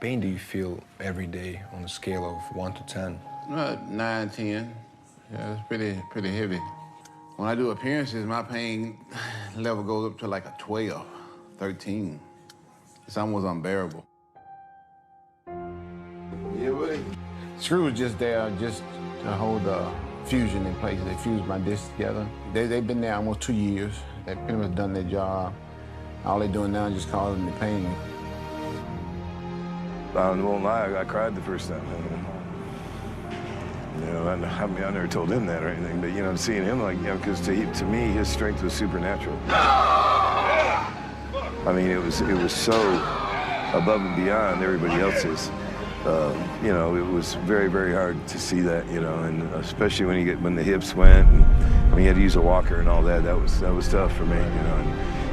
pain do you feel every day on a scale of 1 to 10? 9, 10. Yeah, it's pretty heavy. When I do appearances, my pain level goes up to like a 12, 13. It's almost unbearable. Yeah, buddy. Screw was just there just to hold the fusion in place. They fused my discs together. They've been there almost 2 years. They've pretty much done their job. All they're doing now is just causing the pain. I won't lie, I cried the first time. You know, I mean, I never told him that or anything, but, you know, seeing him like, you know, because to me, his strength was supernatural. I mean, it was so above and beyond everybody else's. You know, it was very, very hard to see that, you know, and especially when the hips went, and I mean, he had to use a walker and all that. That was tough for me, you know.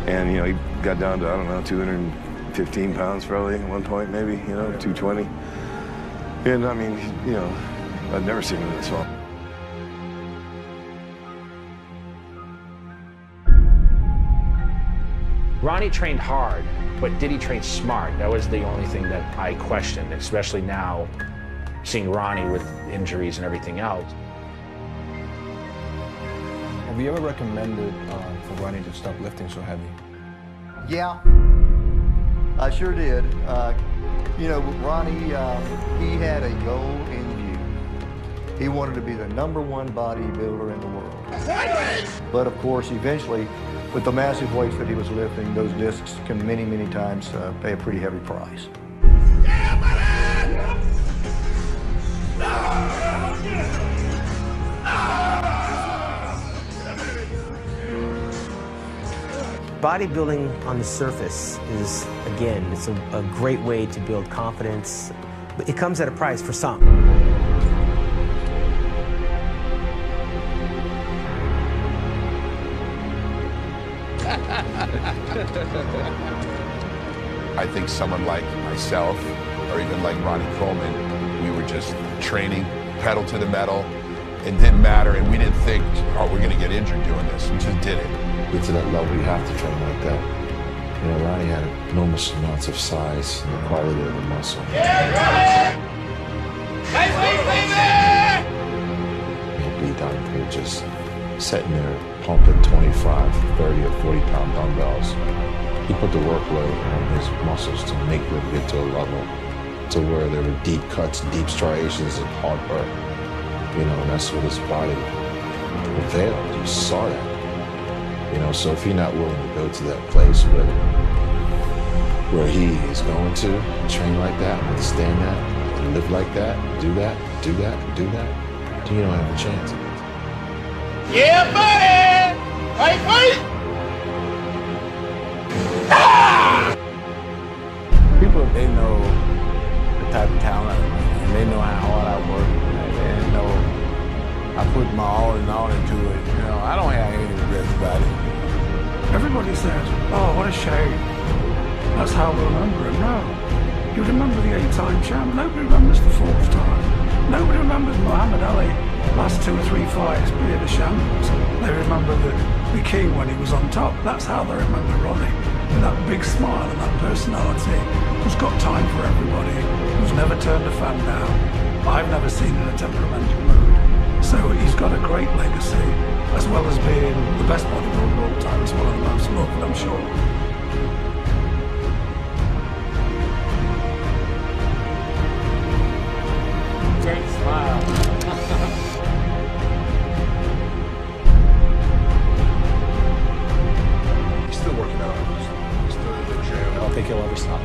And you know, he got down to, I don't know, 215 pounds probably at one point, maybe, you know, 220. And I mean, you know, I've never seen him this small. Ronnie trained hard, but did he train smart? That was the only thing that I questioned, especially now, seeing Ronnie with injuries and everything else. Have you ever recommended for Ronnie to stop lifting so heavy? Yeah, I sure did. You know, Ronnie, he had a goal in view. He wanted to be the #1 bodybuilder in the world. But of course, eventually, with the massive weights that he was lifting, those discs can many, many times pay a pretty heavy price. Bodybuilding on the surface is, again, it's a great way to build confidence, but it comes at a price for some. I think someone like myself, or even like Ronnie Coleman, we were just training pedal to the metal. It didn't matter, and we didn't think, oh, we're going to get injured doing this. We just did it. Get to that level, you have to train like that. You know, Ronnie had enormous amounts of size and the quality of the muscle. He'd be down here just sitting there pumping 25, 30, or 40-pound dumbbells. He put the workload on his muscles to make them get to a level to where there were deep cuts, deep striations, and hard work. You know, and that's what his body availed. You saw that. You know, so if you're not willing to go to that place where he is going to train like that, understand that, and live like that, do that, do that, do that, then you don't have a chance. Yeah, buddy! Wait! People, they know the type of talent, and they know how hard I work, and they know I put my all into it. You know, I don't have any regrets about it. Everybody said, oh, what a shame. That's how we remember him. No. You remember the 8-time champ. Nobody remembers the 4th time. Nobody remembers Muhammad Ali last 2 or 3 fights being a shambles. They remember the king when he was on top. That's how they remember Ronnie. With that big smile and that personality, who's got time for everybody, who's never turned a fan down. I've never seen in a temperamental mood. So he's got a great legacy, as well as being the best bodybuilder of all time. It's one of the most loved, I'm sure. Great smile. He's still working out. He's still in the gym. I don't think he'll ever stop.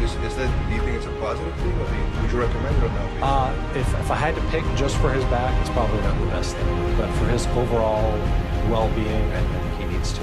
Is that, do you think it's a positive thing? Or would you recommend it or not? If I had to pick just for his back, it's probably not the best thing. But for his overall well-being, I think he needs to.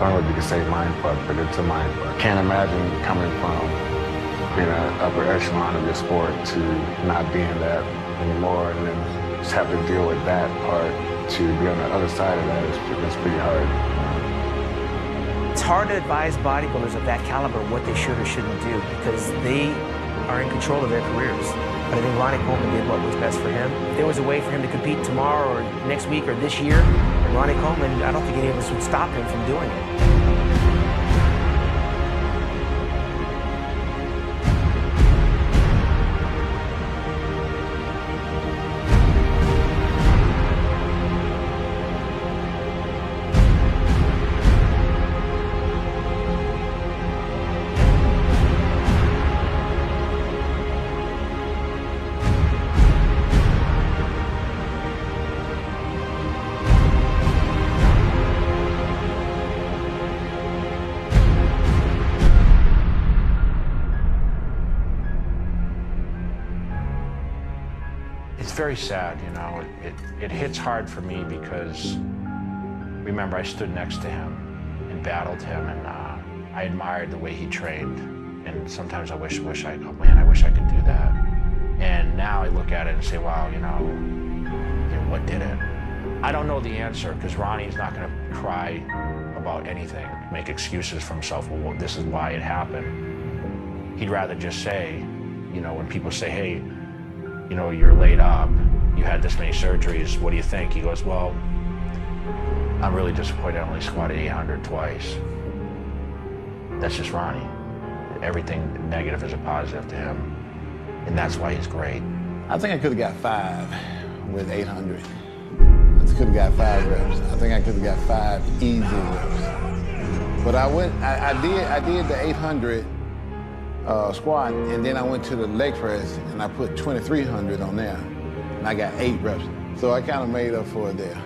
don't know if you could say mind fuck, but it's a mind fuck. Can't imagine coming from being an upper echelon of your sport to not being that anymore, and then just have to deal with that part to be on the other side of that. It's pretty hard. It's hard to advise bodybuilders of that caliber what they should or shouldn't do because they are in control of their careers. But I think Ronnie Coleman did what was best for him. If there was a way for him to compete tomorrow or next week or this year, Ronnie Coleman, I don't think any of us would stop him from doing it. It's very sad, you know. It hits hard for me because, remember, I stood next to him and battled him, and I admired the way he trained. And sometimes I wish I could do that. And now I look at it and say, wow, you know, what did it? I don't know the answer because Ronnie's not going to cry about anything, make excuses for himself. Well, this is why it happened. He'd rather just say, you know, when people say, hey, you know, you're laid up, you had this many surgeries, what do you think? He goes, well, I'm really disappointed I only squatted 800 twice. That's just Ronnie. Everything negative is a positive to him, and that's why he's great. I think I could have got 5 with 800. I could have got 5 reps. I think I could have got 5 easy reps. But I did the 800 squat, and then I went to the leg press, and I put 2,300 on there, and I got 8 reps. So I kind of made up for it there.